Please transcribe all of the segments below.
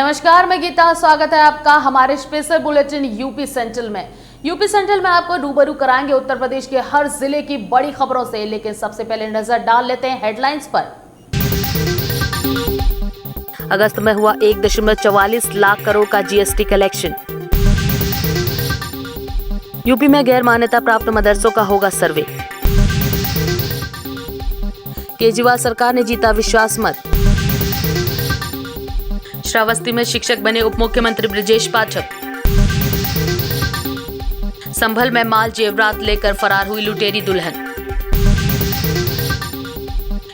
नमस्कार, मैं गीता। स्वागत है आपका हमारे स्पेशल बुलेटिन यूपी सेंट्रल में। यूपी सेंट्रल में आपको रूबरू कराएंगे उत्तर प्रदेश के हर जिले की बड़ी खबरों से, लेकिन सबसे पहले नजर डाल लेते हैं हेडलाइंस पर। अगस्त में हुआ 1.44 लाख करोड़ का जीएसटी कलेक्शन। यूपी में गैर मान्यता प्राप्त मदरसों का होगा सर्वे। केजरीवाल सरकार ने जीता विश्वास मत। श्रावस्ती में शिक्षक बने उप मुख्यमंत्री ब्रजेश पाठक। संभल में माल जेवरात लेकर फरार हुई लुटेरी दुल्हन।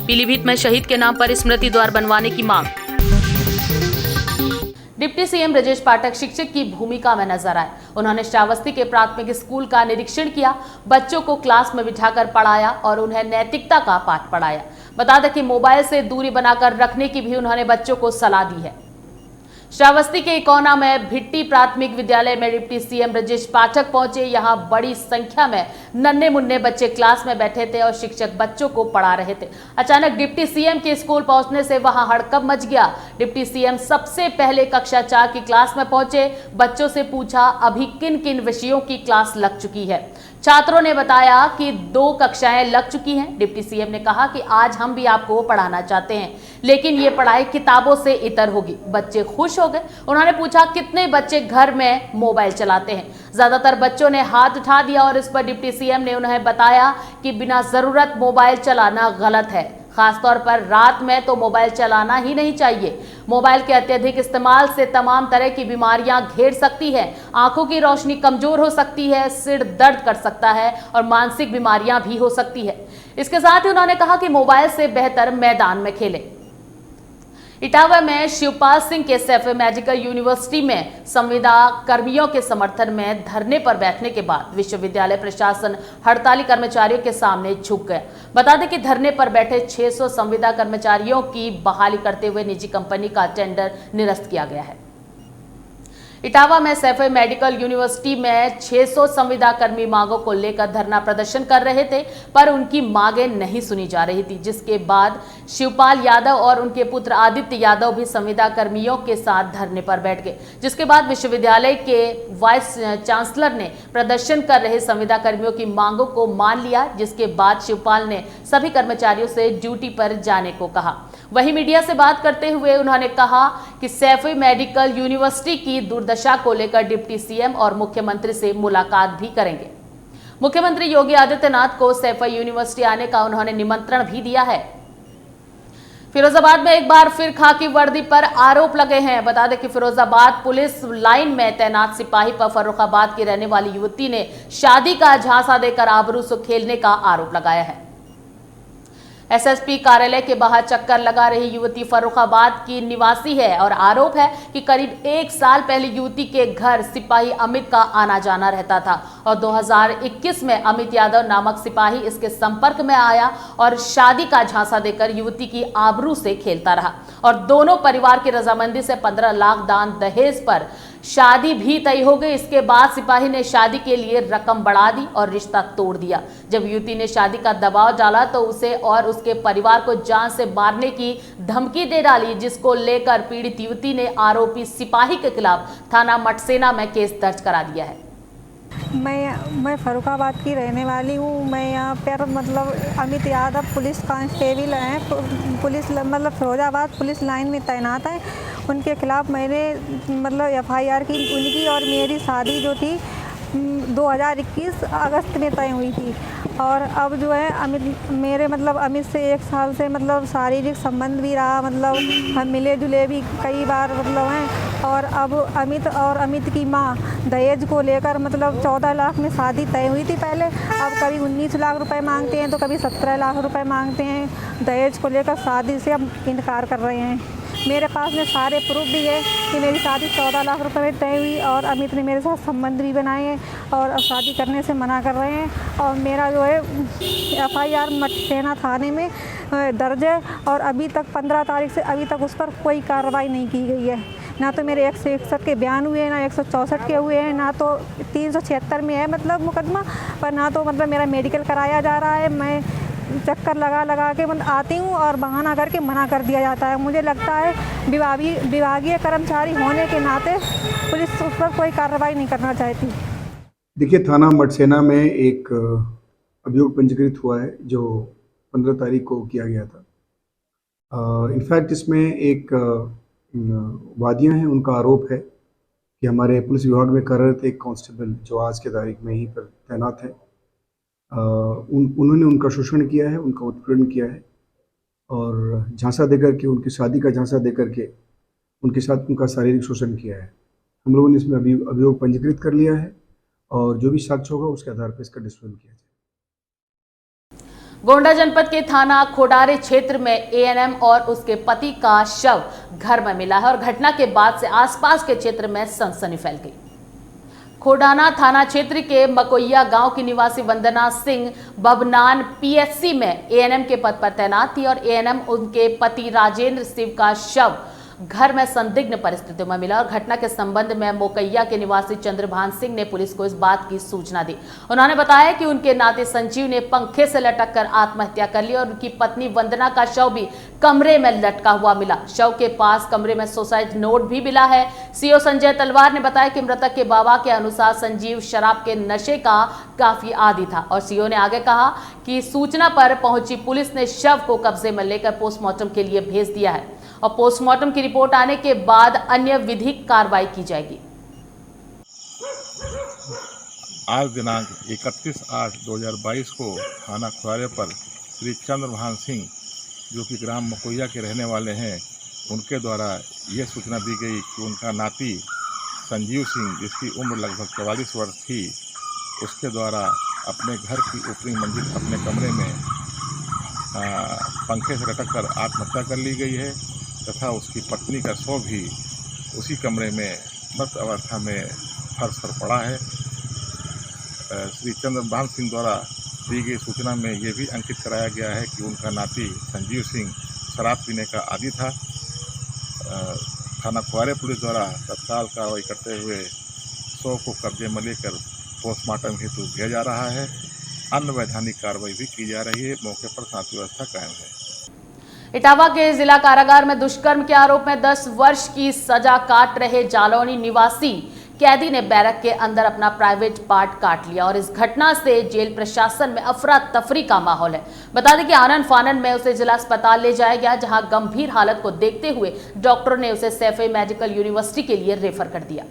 पीलीभीत में शहीद के नाम पर स्मृति द्वार बनवाने की मांग। डिप्टी सीएम ब्रजेश पाठक शिक्षक की भूमिका में नजर आए। उन्होंने श्रावस्ती के प्राथमिक स्कूल का निरीक्षण किया, बच्चों को क्लास में बिठाकर पढ़ाया और उन्हें नैतिकता का पाठ पढ़ाया। बता दें कि मोबाइल से दूरी बनाकर रखने की भी उन्होंने बच्चों को सलाह दी है। श्रावस्ती के इकोना में भिट्टी प्राथमिक विद्यालय में डिप्टी सीएम ब्रजेश पाठक पहुंचे। यहां बड़ी संख्या में नन्हे मुन्ने बच्चे क्लास में बैठे थे और शिक्षक बच्चों को पढ़ा रहे थे। अचानक डिप्टी सीएम के स्कूल पहुंचने से वहां हड़कंप मच गया। डिप्टी सीएम सबसे पहले कक्षा 4 की क्लास में पहुंचे। बच्चों से पूछा अभी किन किन विषयों की क्लास लग चुकी है। छात्रों ने बताया कि 2 कक्षाएं लग चुकी हैं। डिप्टी सीएम ने कहा कि आज हम भी आपको पढ़ाना चाहते हैं, लेकिन ये पढ़ाई किताबों से इतर होगी। बच्चे खुश हो गए। उन्होंने पूछा कितने बच्चे घर में मोबाइल चलाते हैं। ज्यादातर बच्चों ने हाथ उठा दिया और इस पर डिप्टी सीएम ने उन्हें बताया कि बिना जरूरत मोबाइल चलाना गलत है। खासतौर पर रात में तो मोबाइल चलाना ही नहीं चाहिए। मोबाइल के अत्यधिक इस्तेमाल से तमाम तरह की बीमारियां घेर सकती है। आंखों की रोशनी कमजोर हो सकती है, सिर दर्द कर सकता है और मानसिक बीमारियां भी हो सकती है। इसके साथ ही उन्होंने कहा कि मोबाइल से बेहतर मैदान में खेलें। इटावा में शिवपाल सिंह के सैफई मेडिकल यूनिवर्सिटी में संविदा कर्मियों के समर्थन में धरने पर बैठने के बाद विश्वविद्यालय प्रशासन हड़ताली कर्मचारियों के सामने झुक गया। बता दें कि धरने पर बैठे 600 संविदा कर्मचारियों की बहाली करते हुए निजी कंपनी का टेंडर निरस्त किया गया है। इटावा में सैफई मेडिकल यूनिवर्सिटी में 600 संविदा कर्मी मांगों को लेकर धरना प्रदर्शन कर रहे थे, पर उनकी मांगें नहीं सुनी जा रही थी, जिसके बाद शिवपाल यादव और उनके पुत्र आदित्य यादव भी संविदा कर्मियों के साथ धरने पर बैठ गए। जिसके बाद विश्वविद्यालय के वाइस चांसलर ने प्रदर्शन कर रहे संविदा कर्मियों की मांगों को मान लिया, जिसके बाद शिवपाल ने सभी कर्मचारियों से ड्यूटी पर जाने को कहा। वहीं मीडिया से बात करते हुए उन्होंने कहा कि सैफई मेडिकल यूनिवर्सिटी की दुर्दशा को लेकर डिप्टी सीएम और मुख्यमंत्री से मुलाकात भी करेंगे। मुख्यमंत्री योगी आदित्यनाथ को सैफई यूनिवर्सिटी आने का उन्होंने निमंत्रण भी दिया है। फिरोजाबाद में एक बार फिर खाकी वर्दी पर आरोप लगे हैं। बता दें कि फिरोजाबाद पुलिस लाइन में तैनात सिपाही पर फर्रुखाबाद की रहने वाली युवती ने शादी का झांसा देकर आबरू से खेलने का आरोप लगाया है। एसएसपी कार्यालय के बाहर चक्कर लगा रही युवती फर्रुखाबाद की निवासी है और आरोप है कि करीब 1 साल पहले युवती के घर सिपाही अमित का आना जाना रहता था और 2021 में अमित यादव नामक सिपाही इसके संपर्क में आया और शादी का झांसा देकर युवती की आबरू से खेलता रहा और दोनों परिवार की रजामंदी से 15 लाख दान दहेज पर शादी भी तय हो गई। इसके बाद सिपाही ने शादी के लिए रकम बढ़ा दी और रिश्ता तोड़ दिया। जब युवती ने शादी का दबाव डाला तो उसे और उसके परिवार को जान से मारने की धमकी दे डाली, जिसको लेकर पीड़ित युवती ने आरोपी सिपाही के खिलाफ थाना मटसेना में केस दर्ज करा दिया है। मैं फर्रुखाबाद की रहने वाली हूँ। मैं यहाँ पर अमित यादव पुलिस कांस्टेबल हैं, पुलिस फिरोजाबाद पुलिस लाइन में तैनात हैं। उनके खिलाफ़ मैंने एफआईआर की उनकी और मेरी शादी जो थी 2021 अगस्त में तय हुई थी और अब जो है अमित से 1 साल से शारीरिक संबंध भी रहा, हम मिले जुले भी कई बार हैं। और अब अमित की माँ दहेज को लेकर 14 लाख में शादी तय हुई थी पहले। अब कभी 19 लाख रुपए मांगते हैं तो कभी 17 लाख रुपए मांगते हैं। दहेज को लेकर शादी से अब इनकार कर रहे हैं। मेरे पास में सारे प्रूफ भी है कि मेरी शादी 14 लाख रुपए में तय हुई और अमित ने मेरे साथ संबंध भी बनाए हैं और अब शादी करने से मना कर रहे हैं। और मेरा जो है एफआईआर मटसेना थाने में दर्ज है और अभी तक 15 तारीख से अभी तक उस पर कोई कार्रवाई नहीं की गई है। ना तो मेरे 161 के बयान हुए हैं, ना 164 के हुए हैं, ना तो 376 में है मुकदमा, पर ना तो मेरा मेडिकल कराया जा रहा है। मैं चक्कर लगा लगा के मतलब आती हूँ और बहाना करके मना कर दिया जाता है। मुझे लगता है विभागीय कर्मचारी होने के नाते पुलिस उस पर कोई कार्रवाई नहीं करना चाहती। देखिए, थाना मठसेना में एक अभियोग पंजीकृत हुआ है जो 15 तारीख को किया गया था। इनफैक्ट इसमें एक वादियाँ हैं, उनका आरोप है कि हमारे पुलिस विभाग में कार्यरत एक कांस्टेबल जो आज के तारीख में यहीं पर तैनात है, उन्होंने उनका शोषण किया है, उनका उत्पीड़न किया है और झांसा देकर के, उनकी शादी का झांसा देकर के उनके साथ उनका शारीरिक शोषण किया है। हम लोगों ने इसमें अभियोग पंजीकृत कर लिया है और जो भी साक्ष्य होगा उसके आधार पर इसका डिस्पोजल किया जाए। गोंडा जनपद के थाना खोडारे क्षेत्र में एएनएम और उसके पति का शव घर में मिला है और घटना के बाद से आसपास के क्षेत्र में सनसनी फैल गई। खोडाना थाना क्षेत्र के मकोइया गांव की निवासी वंदना सिंह बबनान पीएससी में एएनएम के पद पर तैनात थी और एएनएम उनके पति राजेंद्र सिंह का शव घर में संदिग्ध परिस्थितियों में मिला और घटना के संबंध में मोकैया के निवासी चंद्रभान सिंह ने पुलिस को इस बात की सूचना दी। उन्होंने बताया कि उनके नाते संजीव ने पंखे से लटक कर आत्महत्या कर ली और उनकी पत्नी वंदना का शव भी कमरे में लटका हुआ मिला। शव के पास कमरे में सुसाइड नोट भी मिला है। सीओ संजय तलवार ने बताया कि मृतक के बाबा के अनुसार संजीव शराब के नशे का काफी आदी था और सीओ ने आगे कहा कि सूचना पर पहुंची पुलिस ने शव को कब्जे में लेकर पोस्टमार्टम के लिए भेज दिया है और पोस्टमार्टम की रिपोर्ट आने के बाद अन्य विधिक कार्रवाई की जाएगी। आज दिनांक 31/8/2022 को थाना खोडारे पर श्री चंद्रभान सिंह जो कि ग्राम मकोइया के रहने वाले हैं, उनके द्वारा यह सूचना दी गई कि उनका नाती संजीव सिंह जिसकी उम्र लगभग 44 वर्ष थी, उसके द्वारा अपने घर की ऊपरी मंजिल अपने कमरे में पंखे से लटक कर आत्महत्या कर ली गई है तथा उसकी पत्नी का शव भी उसी कमरे में मृत अवस्था में फर्श पर पड़ा है। श्री चंद्रभान सिंह द्वारा दी गई सूचना में ये भी अंकित कराया गया है कि उनका नाती संजीव सिंह शराब पीने का आदी था। थाना खोडारे पुलिस द्वारा तत्काल कार्रवाई करते हुए शव को कब्जे में लेकर पोस्टमार्टम हेतु भेजा जा रहा है। अन्य वैधानिक कार्रवाई भी की जा रही है। मौके पर शांति व्यवस्था कायम है। इटावा के जिला कारागार में दुष्कर्म के आरोप में 10 वर्ष की सजा काट रहे जालौनी निवासी कैदी ने बैरक के अंदर अपना प्राइवेट पार्ट काट लिया और इस घटना से जेल प्रशासन में अफरा तफरी का माहौल है। बता दें कि आनन फानन में उसे जिला अस्पताल ले जाया गया, जहां गंभीर हालत को देखते हुए डॉक्टरों ने उसे सैफई मेडिकल यूनिवर्सिटी के लिए रेफर कर दिया।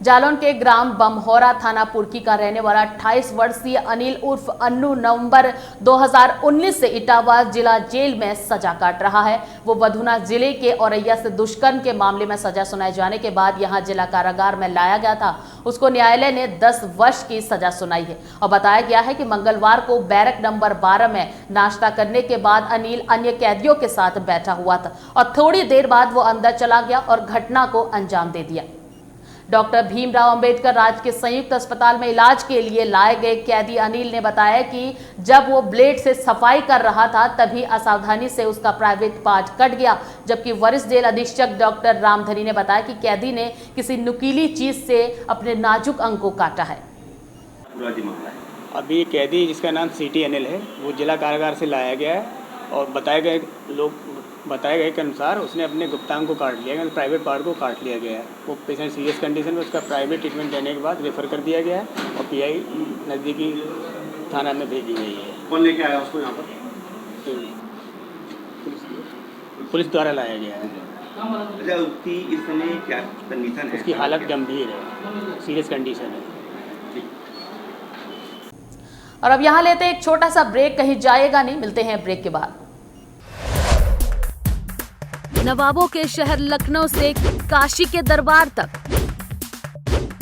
जालौन के ग्राम बमहौरा थाना पुरकी का रहने वाला 28 वर्षीय अनिल उर्फ अन्नू नवंबर 2019 से इटावा जिला जेल में सजा काट रहा है। वो बधुना जिले के औरैया से दुष्कर्म के मामले में सजा सुनाए जाने के बाद यहां जिला कारागार में लाया गया था। उसको न्यायालय ने 10 वर्ष की सजा सुनाई है और बताया गया है कि मंगलवार को बैरक नंबर 12 में नाश्ता करने के बाद अनिल अन्य कैदियों के साथ बैठा हुआ था और थोड़ी देर बाद वो अंदर चला गया और घटना को अंजाम दे दिया। डॉक्टर भीमराव अंबेडकर राजकीय संयुक्त अस्पताल में इलाज के लिए लाए गए कैदी अनिल ने बताया कि जब वो ब्लेड से सफाई कर रहा था तभी असावधानी से उसका प्राइवेट पार्ट कट गया, जबकि वरिष्ठ जेल अधीक्षक डॉक्टर रामधनी ने बताया कि कैदी ने किसी नुकीली चीज से अपने नाजुक अंग को काटा है। अभी कैदी जिसका नाम सिटी अनिल है वो जिला कारागार से लाया गया है और बताए गए के अनुसार उसने अपने गुप्तांग को काट लिया है, प्राइवेट पार्ट को काट लिया गया है। वो पेशेंट सीरियस कंडीशन में उसका प्राइवेट ट्रीटमेंट देने के बाद रेफर कर दिया गया है और पीआई नज़दीकी थाना में भेजी गई है। कौन लेके आया उसको यहाँ पर? पुलिस द्वारा लाया गया है। अच्छा, उसकी इस समय क्या कंडीशन है? उसकी हालत गंभीर है, सीरियस कंडीशन है। और अब यहाँ लेते हैं एक छोटा सा ब्रेक, कहीं जाएगा नहीं, मिलते हैं ब्रेक के बाद। नवाबों के शहर लखनऊ से काशी के दरबार तक,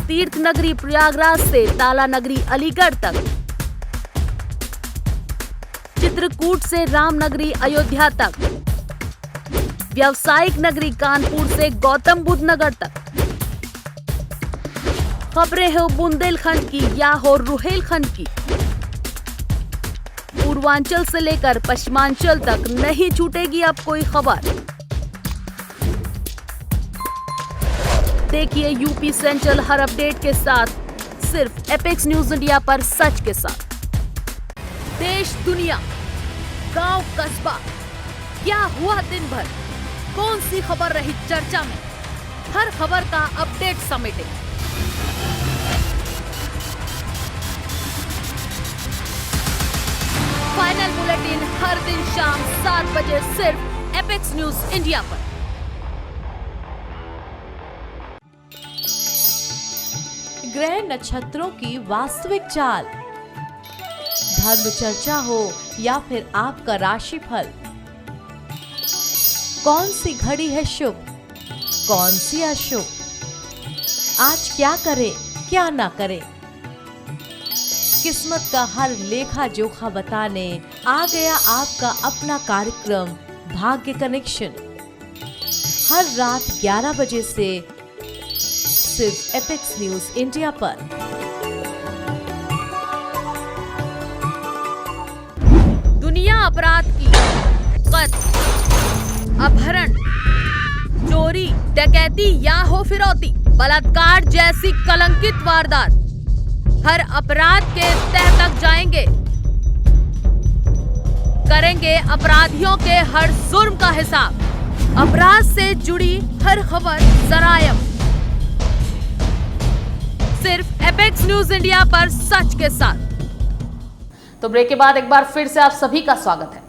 तीर्थ नगरी प्रयागराज से ताला नगरी अलीगढ़ तक, चित्रकूट से रामनगरी अयोध्या तक, व्यावसायिक नगरी कानपुर से गौतम बुद्ध नगर तक, खबरें हो बुंदेलखंड की या हो रुहेलखंड की, पूर्वांचल से लेकर पश्चिमांचल तक नहीं छूटेगी अब कोई खबर। देखिए यूपी सेंट्रल हर अपडेट के साथ सिर्फ एपेक्स न्यूज इंडिया पर, सच के साथ। देश दुनिया गांव कस्बा, क्या हुआ दिन भर, कौन सी खबर रही चर्चा में, हर खबर का अपडेट समेटे। फाइनल बुलेटिन हर दिन शाम 7 बजे सिर्फ एपेक्स न्यूज इंडिया पर। ग्रह नक्षत्रों की वास्तविक चाल, धर्म चर्चा हो या फिर आपका राशिफल, कौन सी घड़ी है शुभ, कौन सी अशुभ, आज क्या करें क्या ना करें, किस्मत का हर लेखा जोखा बताने आ गया आपका अपना कार्यक्रम भाग्य कनेक्शन, हर रात 11 बजे से सिर्फ एपेक्स न्यूज इंडिया पर। दुनिया अपराध की, कत्ल, अपहरण, चोरी, डकैती या हो फिरौती, बलात्कार जैसी कलंकित वारदात, हर अपराध के तह तक जाएंगे, करेंगे अपराधियों के हर जुर्म का हिसाब, अपराध से जुड़ी हर खबर जरायम, सिर्फ एपेक्स न्यूज इंडिया पर सच के साथ। तो ब्रेक के बाद एक बार फिर से आप सभी का स्वागत है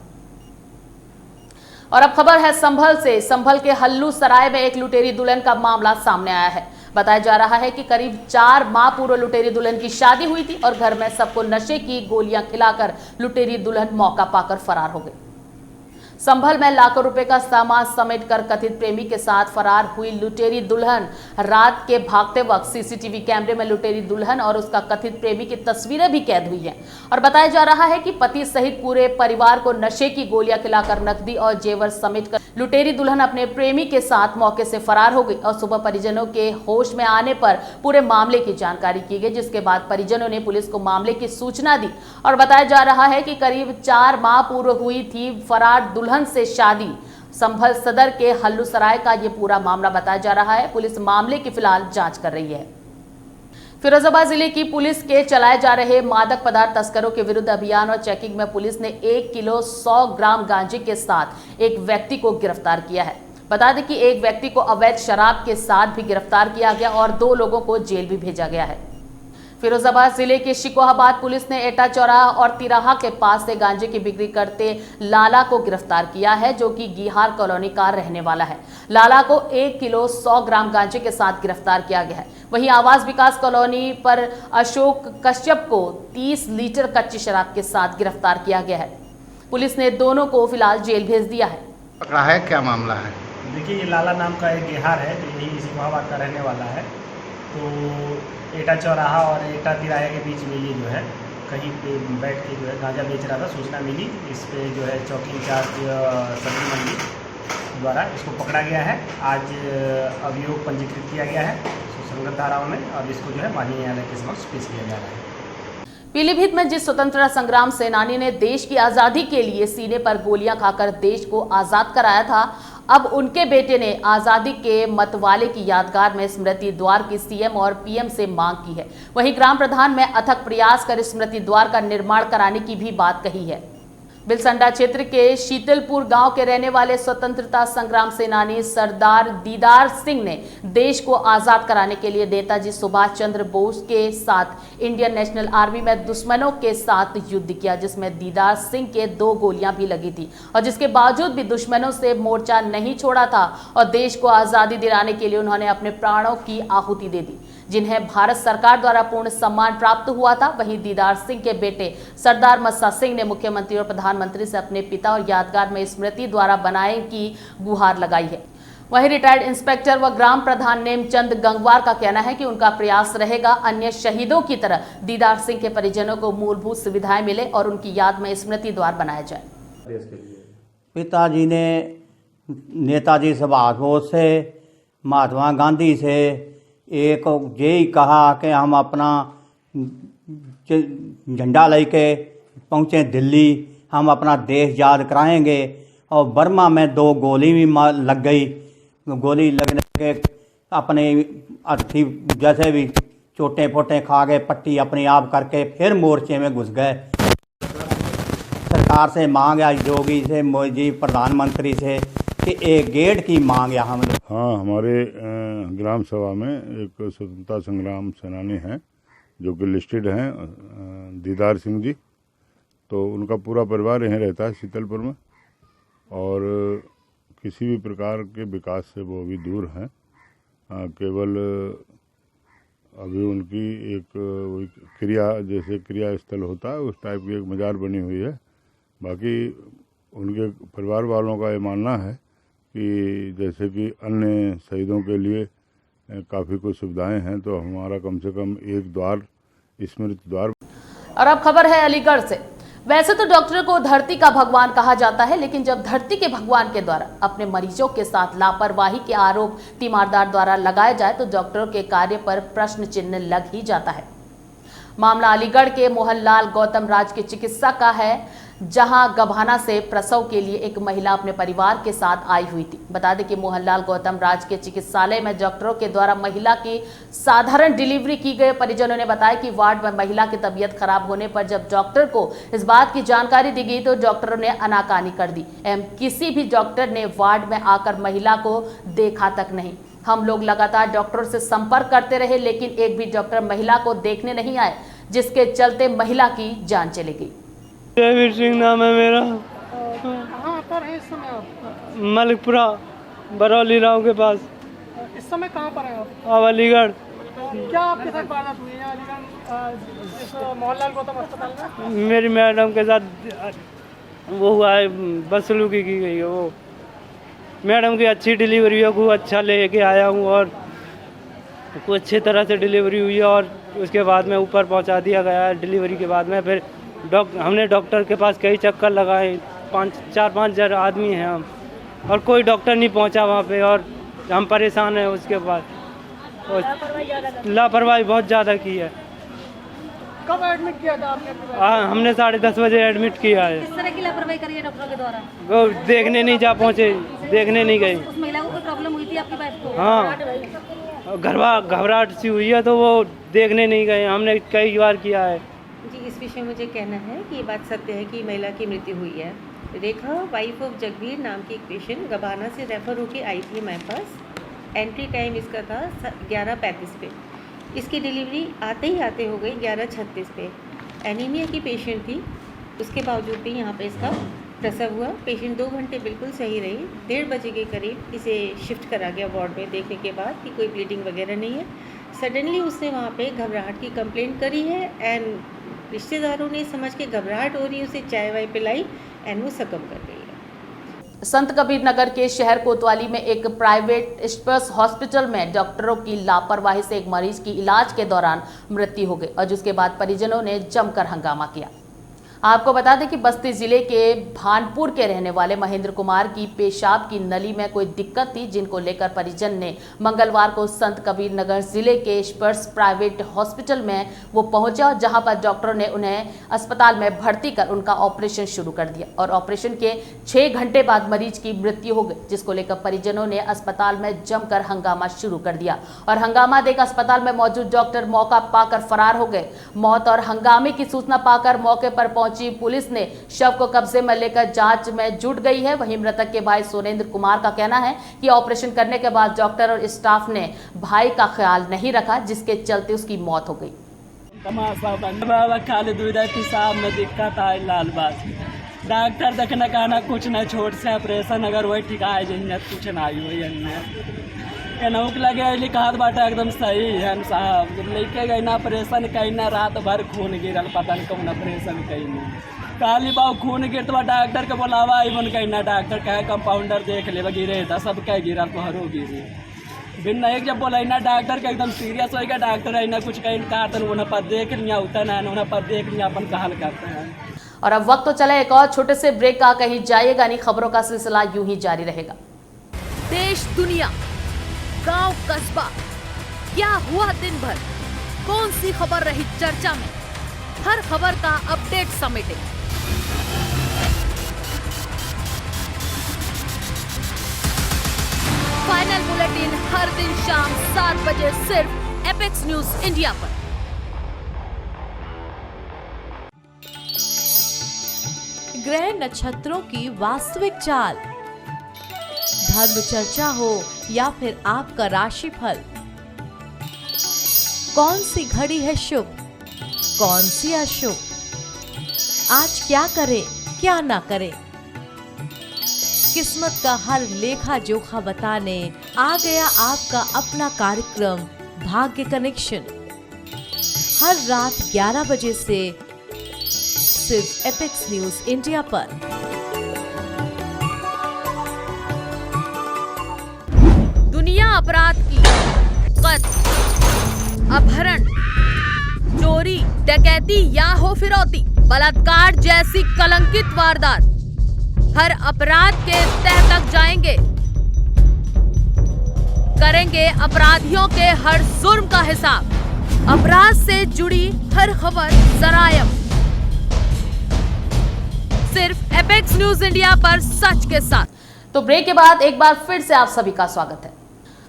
और अब खबर है संभल से। संभल के हल्लू सराय में एक लुटेरी दुल्हन का मामला सामने आया है। बताया जा रहा है कि करीब 4 माह पूर्व लुटेरी दुल्हन की शादी हुई थी और घर में सबको नशे की गोलियां खिलाकर लुटेरी दुल्हन मौका पाकर फरार हो गई। संभल में लाखों रुपए का सामान समेटकर कथित प्रेमी के साथ फरार हुई लुटेरी दुल्हन रात के भागते वक्त सीसीटीवी कैमरे में लुटेरी दुल्हन और उसका कथित प्रेमी की तस्वीरें भी कैद हुई हैं और बताया जा रहा है कि पति सहित पूरे परिवार को नशे की गोलियां खिलाकर नकदी और जेवर समेटकर लुटेरी दुल्हन अपने प्रेमी के साथ मौके से फरार हो गई और सुबह परिजनों के होश में आने पर पूरे मामले की जानकारी की गई, जिसके बाद परिजनों ने पुलिस को मामले की सूचना दी और बताया जा रहा है कि करीब 4 माह पूर्व हुई थी फरार दुल्हन से शादी। संभल सदर के हल्लू सराय का ये पूरा मामला बताया जा रहा है। पुलिस मामले की फिलहाल जांच कर रही है। फिरोजाबाद जिले की पुलिस के चलाए जा रहे मादक पदार्थ तस्करों के विरुद्ध अभियान और चेकिंग में पुलिस ने 1 किलो 100 ग्राम गांजे के साथ एक व्यक्ति को गिरफ्तार किया है। बता दें कि एक व्यक्ति को अवैध शराब के साथ भी गिरफ्तार किया गया और 2 लोगों को जेल भी भेजा गया है। फिरोजाबाद जिले के शिकोहाबाद पुलिस ने एटा चौराहा और तिराहा के पास से गांजे की बिक्री करते लाला को गिरफ्तार किया है, जो कि गिहार कॉलोनी का रहने वाला है। लाला को 1 किलो 100 ग्राम गांजे के साथ गिरफ्तार किया गया है। वहीं आवास विकास कॉलोनी पर अशोक कश्यप को 30 लीटर कच्ची शराब के साथ गिरफ्तार किया गया है। पुलिस ने दोनों को फिलहाल जेल भेज दिया है। पकड़ा है, क्या मामला है? देखिए, ये लाला नाम का एक बिहार है जो यही शिकोहाबाद का रहने वाला है। तो एटा चौराहा और एटा तिराहे के बीच में ये जो है कहीं पे बैठ के जो है गांजा बेच रहा था। सूचना मिली, इस पे जो है चौकी इंचार्ज सब्जी मंडी द्वारा इसको पकड़ा गया है। आज अभियोग पंजीकृत किया गया है संगत धाराओं में और इसको जो है माननीय न्यायालय के समक्ष पेश किया जा रहा है। पीलीभीत में जिस स्वतंत्रता संग्राम सेनानी ने देश की आजादी के लिए सीने पर गोलियां खाकर देश को आजाद कराया था, अब उनके बेटे ने आजादी के मतवाले की यादगार में स्मृति द्वार की सीएम और पीएम से मांग की है। वहीं ग्राम प्रधान में अथक प्रयास कर स्मृति द्वार का निर्माण कराने की भी बात कही है। बिलसंडा क्षेत्र के शीतलपुर गांव के रहने वाले स्वतंत्रता संग्राम सेनानी सरदार दीदार सिंह ने देश को आजाद कराने के लिए नेताजी सुभाष चंद्र बोस के साथ इंडियन नेशनल आर्मी में दुश्मनों के साथ युद्ध किया, जिसमें दीदार सिंह के 2 गोलियां भी लगी थी और जिसके बावजूद भी दुश्मनों से मोर्चा नहीं छोड़ा था और देश को आजादी दिलाने के लिए उन्होंने अपने प्राणों की आहुति दे दी, जिन्हें भारत सरकार द्वारा पूर्ण सम्मान प्राप्त हुआ था। वहीं दीदार सिंह के बेटे सरदार मस्सा सिंह ने मुख्यमंत्री और प्रधानमंत्री से अपने पिता और यादगार में स्मृति द्वारा बनाए की गुहार लगाई है। वहीं रिटायर्ड इंस्पेक्टर व ग्राम प्रधान नेमचंद गंगवार का कहना है कि उनका प्रयास रहेगा अन्य शहीदों की तरह दीदार सिंह के परिजनों को मूलभूत सुविधाएं मिले और उनकी याद में स्मृति द्वार बनाया जाए। पिताजी ने नेताजी सुभाष बोस से, महात्मा गांधी से एक यही कहा कि हम अपना झंडा लेके पहुँचे दिल्ली, हम अपना देश याद कराएंगे। और बर्मा में 2 गोली भी लग गई। गोली लगने के अपने अर्थी जैसे भी चोटें फोटें खा गए, पट्टी अपने आप करके फिर मोर्चे में घुस गए। सरकार सरकार से मांग है, योगी से, मोदी प्रधानमंत्री से कि एक गेट की मांग है हम लोग। हाँ, हमारे ग्राम सभा में एक स्वतंत्रता संग्राम सेनानी हैं जो कि लिस्टेड हैं, दीदार सिंह जी। तो उनका पूरा परिवार यहीं रहता है शीतलपुर में, और किसी भी प्रकार के विकास से वो अभी दूर हैं। केवल अभी उनकी एक क्रिया, जैसे क्रिया स्थल होता है उस टाइप की एक मजार बनी हुई है। बाकी उनके परिवार वालों का ये मानना है कि जैसे कि अन्य शहीदों के लिए काफ़ी कुछ सुविधाएं हैं, तो हमारा कम से कम एक द्वार, स्मृति द्वार। और अब खबर है अलीगढ़ से। वैसे तो डॉक्टर को धरती का भगवान कहा जाता है, लेकिन जब धरती के भगवान के द्वारा अपने मरीजों के साथ लापरवाही के आरोप तीमारदार द्वारा लगाए जाए तो डॉक्टरों के कार्य पर प्रश्न चिन्ह लग ही जाता है। मामला अलीगढ़ के मोहनलाल गौतम राज की चिकित्सा का है, जहां गभाना से प्रसव के लिए एक महिला अपने परिवार के साथ आई हुई थी। बता दें कि मोहनलाल गौतम राज के चिकित्सालय में डॉक्टरों के द्वारा महिला की साधारण डिलीवरी की गई। परिजनों ने बताया कि वार्ड में महिला की तबीयत खराब होने पर जब डॉक्टर को इस बात की जानकारी दी गई तो डॉक्टरों ने आनाकानी कर दी एवं किसी भी डॉक्टर ने वार्ड में आकर महिला को देखा तक नहीं। हम लोग लगातार डॉक्टरों से संपर्क करते रहे, लेकिन एक भी डॉक्टर महिला को देखने नहीं आए, जिसके चलते महिला की जान चली गई। जयवीर सिंह नाम है मेरा। कहाँ पर है इस समय आप? मलिकपुरा बरौली राव के पास। इस समय कहाँ पर है आप? अब अलीगढ़। क्या आपके साथ वारदात हुई है अलीगढ़ इस मोहनलाल गौतम अस्पताल में? मेरी मैडम के साथ वो हुआ है, बदसलूकी की गई है। वो मैडम की अच्छी डिलीवरी है, खूब अच्छा लेके आया हूँ और खूब अच्छी तरह से डिलीवरी हुई है, और उसके बाद में ऊपर पहुँचा दिया गया है। डिलीवरी के बाद में फिर हमने डॉक्टर के पास कई चक्कर लगाए, 4-5 आदमी हैं हम, और कोई डॉक्टर नहीं पहुंचा वहां पे, और हम परेशान हैं उसके बाद। लापरवाही बहुत ज़्यादा की है। कब एडमिट किया था आपने? हमने 10:30 बजे एडमिट किया है। किस तरह की लापरवाही करी है डॉक्टरों के द्वारा? वो देखने नहीं जा पहुँचे, देखने नहीं गए। उस महिला को कोई प्रॉब्लम हुई थी आपकी वाइफ को? हाँ, घबराहट सी हुई है तो वो देखने नहीं गए। हमने कई बार किया है जी। इस विषय में मुझे कहना है कि ये बात सत्य है कि महिला की मृत्यु हुई है। रेखा, वाइफ ऑफ जगबीर नाम की एक पेशेंट गभाना से रेफ़र होके आई थी हमारे पास। एंट्री टाइम इसका था 11:35 पे। इसकी डिलीवरी आते ही आते हो गई 11:36 पे। एनीमिया की पेशेंट थी, उसके बावजूद भी यहाँ पे इसका प्रसव हुआ। पेशेंट 2 घंटे बिल्कुल सही रही। 1:30 बजे के करीब इसे शिफ्ट करा गया वार्ड में, देखने के बाद कि कोई ब्लीडिंग वगैरह नहीं है। सडनली उसने वहाँ पे घबराहट की कंप्लेंट करी है, एंड रिश्तेदारों ने समझ के घबराहट हो रही है उसे चाय वाय पिलाई, एंड वो सकम कर गई है। संत कबीर नगर के शहर कोतवाली में एक प्राइवेट स्पर्श हॉस्पिटल में डॉक्टरों की लापरवाही से एक मरीज की इलाज के दौरान मृत्यु हो गई, और जिसके बाद परिजनों ने जमकर हंगामा किया। आपको बता दें कि बस्ती जिले के भानपुर के रहने वाले महेंद्र कुमार की पेशाब की नली में कोई दिक्कत थी, जिनको लेकर परिजन ने मंगलवार को संत कबीर नगर जिले के स्पर्श प्राइवेट हॉस्पिटल में वो पहुंचा, जहां पर डॉक्टरों ने उन्हें अस्पताल में भर्ती कर उनका ऑपरेशन शुरू कर दिया, और ऑपरेशन के 6 घंटे बाद मरीज की मृत्यु हो गई, जिसको लेकर परिजनों ने अस्पताल में जमकर हंगामा शुरू कर दिया, और हंगामा देकर अस्पताल में मौजूद डॉक्टर मौका पाकर फरार हो गए। मौत और हंगामे की सूचना पाकर मौके पर पहुंची पुलिस ने शव को कब्जे में लेकर जांच में जुट गई है। वहीं मृतक के भाई सोनेंद्र कुमार का कहना है कि ऑपरेशन करने के बाद डॉक्टर और स्टाफ ने भाई का ख्याल नहीं रखा, जिसके चलते उसकी मौत हो गई। खाली पेशाब में दिक्कत है लालबाग, डॉक्टर देखने कहना कुछ न छोट से ऑपरेशन अगर वही ठीक है कुछ ना नौक लगे लिखा बाटा एकदम सही है साहब। लेके गई ना ऑपरेशन कहीं ना, रात भर खून गिरल, पता नहीं कौन ऑपरेशन कहीं काली बाबू खून गिर तो डॉक्टर के बोलावा आई कहीं ना, डॉक्टर कहे कंपाउंडर देख ले गिरे था, सब कह गिरा तोहरो गिरी बिन नहीं। जब बोला ना डॉक्टर के एकदम सीरियस हो गया, डॉक्टर है ना कुछ कहीं कहा उन्हें पर देख लिया, उतर है उन्हें पर देख लिया, अपन कहल करते हैं। और अब वक्त तो चला एक और छोटे से ब्रेक का, कहीं जाइएगा नहीं, खबरों का सिलसिला यूं ही जारी रहेगा। देश दुनिया गांव कस्बा, क्या हुआ दिन भर, कौन सी खबर रही चर्चा में, हर खबर का अपडेट समेटे फाइनल बुलेटिन हर दिन शाम 7 बजे सिर्फ एपेक्स न्यूज इंडिया पर। ग्रह नक्षत्रों की वास्तविक चाल, धर्म चर्चा हो या फिर आपका राशिफल, कौन सी घड़ी है शुभ, कौन सी अशुभ, आज क्या करें क्या ना करें, किस्मत का हर लेखा जोखा बताने आ गया आपका अपना कार्यक्रम भाग्य कनेक्शन। हर रात 11 बजे से सिर्फ एपेक्स न्यूज इंडिया पर। दुनिया अपराध की कत्ल, अपहरण, चोरी, डकैती या हो फिरौती, बलात्कार जैसी कलंकित वारदात, हर अपराध के तह तक जाएंगे, करेंगे अपराधियों के हर जुर्म का हिसाब, अपराध से जुड़ी हर खबर जरायम, सिर्फ एपेक्स न्यूज इंडिया पर सच के साथ। तो ब्रेक के बाद एक बार फिर से आप सभी का स्वागत है।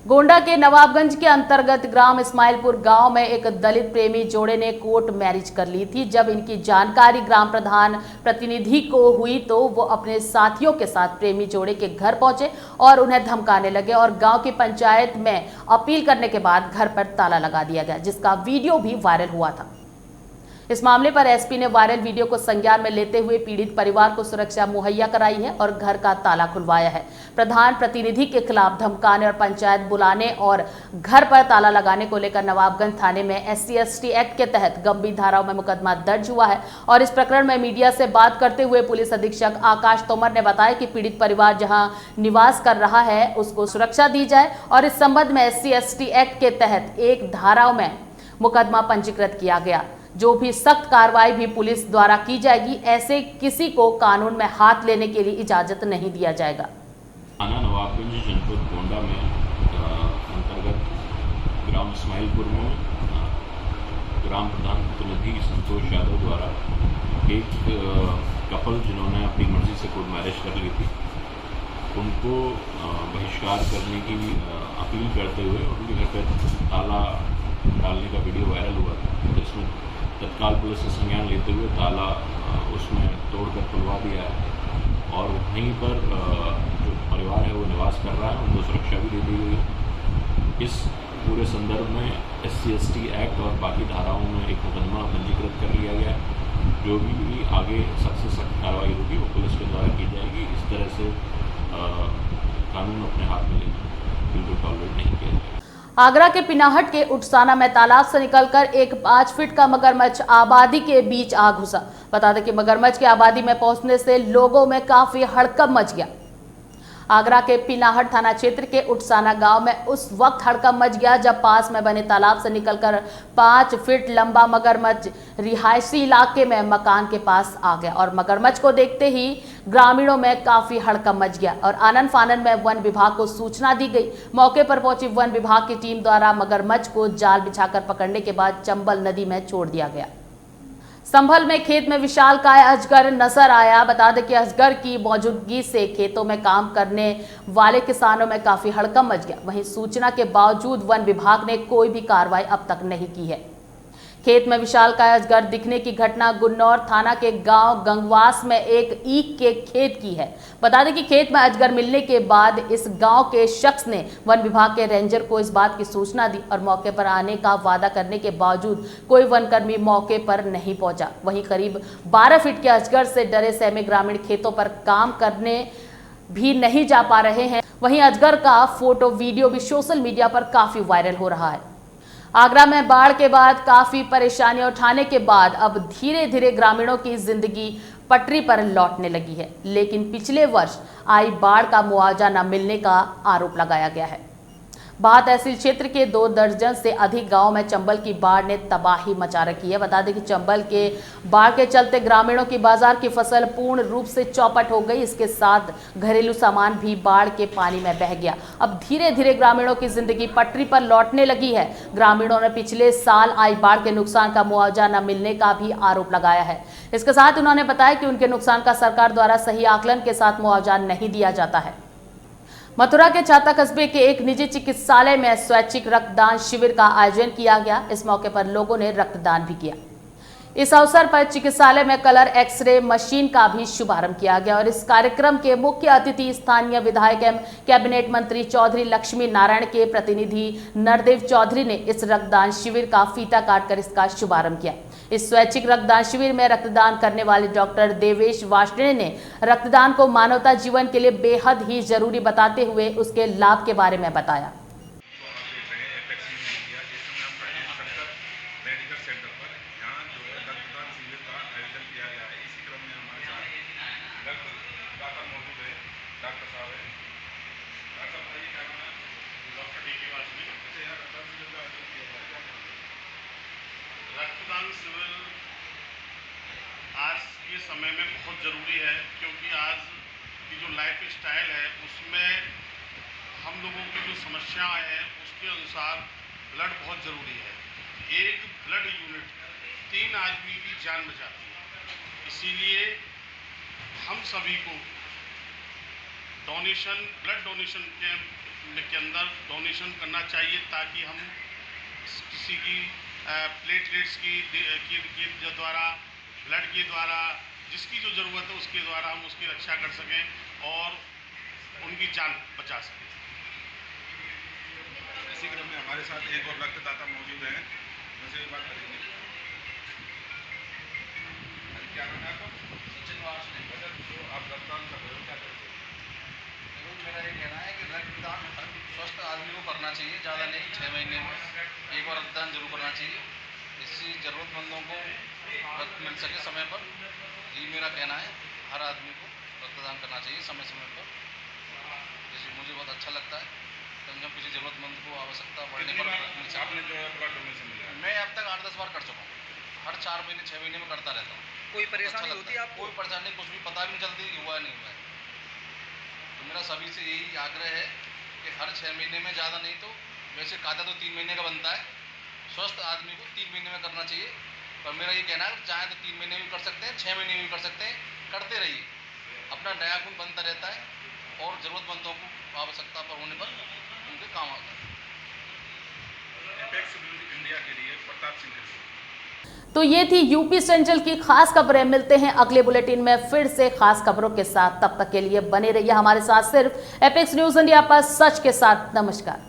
गोंडा के नवाबगंज के अंतर्गत ग्राम इस्माइलपुर गांव में एक दलित प्रेमी जोड़े ने कोर्ट मैरिज कर ली थी। जब इनकी जानकारी ग्राम प्रधान प्रतिनिधि को हुई तो वो अपने साथियों के साथ प्रेमी जोड़े के घर पहुंचे और उन्हें धमकाने लगे और गांव की पंचायत में अपील करने के बाद घर पर ताला लगा दिया गया, जिसका वीडियो भी वायरल हुआ था। इस मामले पर एसपी ने वायरल वीडियो को संज्ञान में लेते हुए पीड़ित परिवार को सुरक्षा मुहैया कराई है और घर का ताला खुलवाया है। प्रधान प्रतिनिधि के खिलाफ धमकाने और पंचायत बुलाने और घर पर ताला लगाने को लेकर नवाबगंज थाने में SC/ST एक्ट के तहत गंभीर धाराओं में मुकदमा दर्ज हुआ है। और इस प्रकरण में मीडिया से बात करते हुए पुलिस अधीक्षक आकाश तोमर ने बताया कि पीड़ित परिवार जहां निवास कर रहा है उसको सुरक्षा दी जाए और इस संबंध में SC/ST एक्ट के तहत एक धाराओं में मुकदमा पंजीकृत किया गया। जो भी सख्त कार्रवाई भी पुलिस द्वारा की जाएगी, ऐसे किसी को कानून में हाथ लेने के लिए इजाजत नहीं दिया जाएगा। थाना नवाबगंज जनपद गोंडा में अंतर्गत ग्राम इस्माइलपुर में ग्राम प्रधान प्रतिनिधि संतोष यादव द्वारा एक कपल जिन्होंने अपनी मर्जी से कोर्ट मैरिज कर ली थी, उनको बहिष्कार करने की अपील करते हुए उनके घर पर ताला डालने का वीडियो वायरल हुआ था, जिसमें तत्काल पुलिस ने संज्ञान लेते हुए ताला उसमें तोड़कर खुलवा दिया है और वहीं पर जो परिवार है वो निवास कर रहा है, उनको सुरक्षा भी दे दी गई है। इस पूरे संदर्भ में SC/ST एक्ट और बाकी धाराओं में एक मुकदमा पंजीकृत कर लिया गया है। जो भी आगे सख्त से सख्त कार्रवाई होगी वो पुलिस के द्वारा की जाएगी। इस तरह से कानून अपने हाथ में लेना बिल्कुल टॉलरेट नहीं किया जाएगा। आगरा के पिनाहट के उठसाना में तालाब से निकलकर एक 5 फीट का मगरमच्छ आबादी के बीच आ घुसा। बता दें कि मगरमच्छ की आबादी में पहुंचने से लोगों में काफी हड़कंप मच गया। आगरा के पिनाहट थाना क्षेत्र के उठसाना गांव में उस वक्त हड़कंप मच गया जब पास में बने तालाब से निकलकर 5 फीट लंबा मगरमच्छ रिहायशी इलाके में मकान के पास आ गया और मगरमच्छ को देखते ही ग्रामीणों में काफी हड़कंप मच गया और आनन फानन में वन विभाग को सूचना दी गई। मौके पर पहुंची वन विभाग की टीम द्वारा मगरमच्छ को जाल बिछाकर पकड़ने के बाद चंबल नदी में छोड़ दिया गया। संभल में खेत में विशालकाय अजगर नजर आया। बता दें कि अजगर की मौजूदगी से खेतों में काम करने वाले किसानों में काफी हड़कंप मच गया। वहीं सूचना के बावजूद वन विभाग ने कोई भी कार्रवाई अब तक नहीं की है। खेत में विशालकाय अजगर दिखने की घटना गुन्नौर थाना के गांव गंगवास में एक ईख के खेत की है। बता दें कि खेत में अजगर मिलने के बाद इस गांव के शख्स ने वन विभाग के रेंजर को इस बात की सूचना दी और मौके पर आने का वादा करने के बावजूद कोई वनकर्मी मौके पर नहीं पहुंचा। वहीं करीब 12 फीट के अजगर से डरे सहमे ग्रामीण खेतों पर काम करने भी नहीं जा पा रहे हैं। वहीं अजगर का फोटो वीडियो भी सोशल मीडिया पर काफी वायरल हो रहा है। आगरा में बाढ़ के बाद काफी परेशानियां उठाने के बाद अब धीरे धीरे ग्रामीणों की जिंदगी पटरी पर लौटने लगी है, लेकिन पिछले वर्ष आई बाढ़ का मुआवजा न मिलने का आरोप लगाया गया है। बाह तहसील क्षेत्र के 2 दर्जन से अधिक गांव में चंबल की बाढ़ ने तबाही मचा रखी है। बता दें कि चंबल के बाढ़ के चलते ग्रामीणों की बाजार की फसल पूर्ण रूप से चौपट हो गई। इसके साथ घरेलू सामान भी बाढ़ के पानी में बह गया। अब धीरे धीरे ग्रामीणों की जिंदगी पटरी पर लौटने लगी है। ग्रामीणों ने पिछले साल आई बाढ़ के नुकसान का मुआवजा न मिलने का भी आरोप लगाया है। इसके साथ उन्होंने बताया कि उनके नुकसान का सरकार द्वारा सही आकलन के साथ मुआवजा नहीं दिया जाता है। मथुरा के छाता कस्बे के एक निजी चिकित्सालय में स्वैच्छिक रक्तदान शिविर का आयोजन किया गया। इस मौके पर लोगों ने रक्तदान भी किया। इस अवसर पर चिकित्सालय में कलर एक्सरे मशीन का भी शुभारंभ किया गया और इस कार्यक्रम के मुख्य अतिथि स्थानीय विधायक एवं कैबिनेट मंत्री चौधरी लक्ष्मी नारायण के प्रतिनिधि नरदेव चौधरी ने इस रक्तदान शिविर का फीता काटकर इसका शुभारंभ किया। इस स्वैच्छिक रक्तदान शिविर में रक्तदान करने वाले डॉक्टर देवेश वाष्णे ने रक्तदान को मानवता जीवन के लिए बेहद ही जरूरी बताते हुए उसके लाभ के बारे में बताया। रक्तदान शिविर आज के समय में बहुत ज़रूरी है, क्योंकि आज की जो लाइफ स्टाइल है उसमें हम लोगों की जो समस्याएं हैं उसके अनुसार ब्लड बहुत ज़रूरी है। एक ब्लड यूनिट 3 आदमी की जान बचाती है। इसीलिए हम सभी को ब्लड डोनेशन के अंदर डोनेशन करना चाहिए, ताकि हम किसी की प्लेटलेट्स की द्वारा, ब्लड के द्वारा, जिसकी जो ज़रूरत है उसके द्वारा हम उसकी रक्षा कर सकें और उनकी जान बचा सकें। इसी क्रम में हमारे साथ एक और रक्तदाता मौजूद हैं, उनसे बात करेंगे। क्या नाम है आपका? सचिन वाष्णे। जो आप रक्तदान कर रहे हो, क्या करते हो? मेरा ये कहना है कि रक्तदान स्वस्थ आदमी को करना चाहिए, ज़्यादा नहीं, 6 महीने में एक बार रक्तदान जरूर करना चाहिए। इससे ज़रूरतमंदों को रक्त मिल सके समय पर। ये मेरा कहना है, हर आदमी को रक्तदान करना चाहिए समय समय पर। जैसे मुझे बहुत अच्छा लगता है जब किसी ज़रूरतमंद को आवश्यकता पड़ने पर आपने जो है ब्लड डोनेशन मिला है? मैं अब तक 8-10 बार कर चुका हूँ। हर 4 महीने 6 महीने में करता रहता हूँ। कोई परेशानी होती है आपको? कोई परेशानी, कुछ भी पता भी नहीं चलती कि हुआ नहीं हुआ है। तो मेरा सभी से यही आग्रह है कि हर 6 महीने में, ज़्यादा नहीं तो, वैसे कायदा तो 3 महीने का बनता है, स्वस्थ आदमी को 3 महीने में करना चाहिए। पर मेरा ये कहना है, चाहे तो 3 महीने में कर सकते हैं, 6 महीने में कर सकते हैं, करते रहिए। अपना नया गुण बनता रहता है और ज़रूरतमंदों को आवश्यकता पर होने पर उनके काम आता है। एपेक्स इंडिया के लिए प्रताप सिंह। तो ये थी यूपी सेंट्रल की खास खबरें। मिलते हैं अगले बुलेटिन में फिर से खास खबरों के साथ। तब तक के लिए बने रहिए हमारे साथ सिर्फ एपेक्स न्यूज इंडिया पर, सच के साथ। नमस्कार।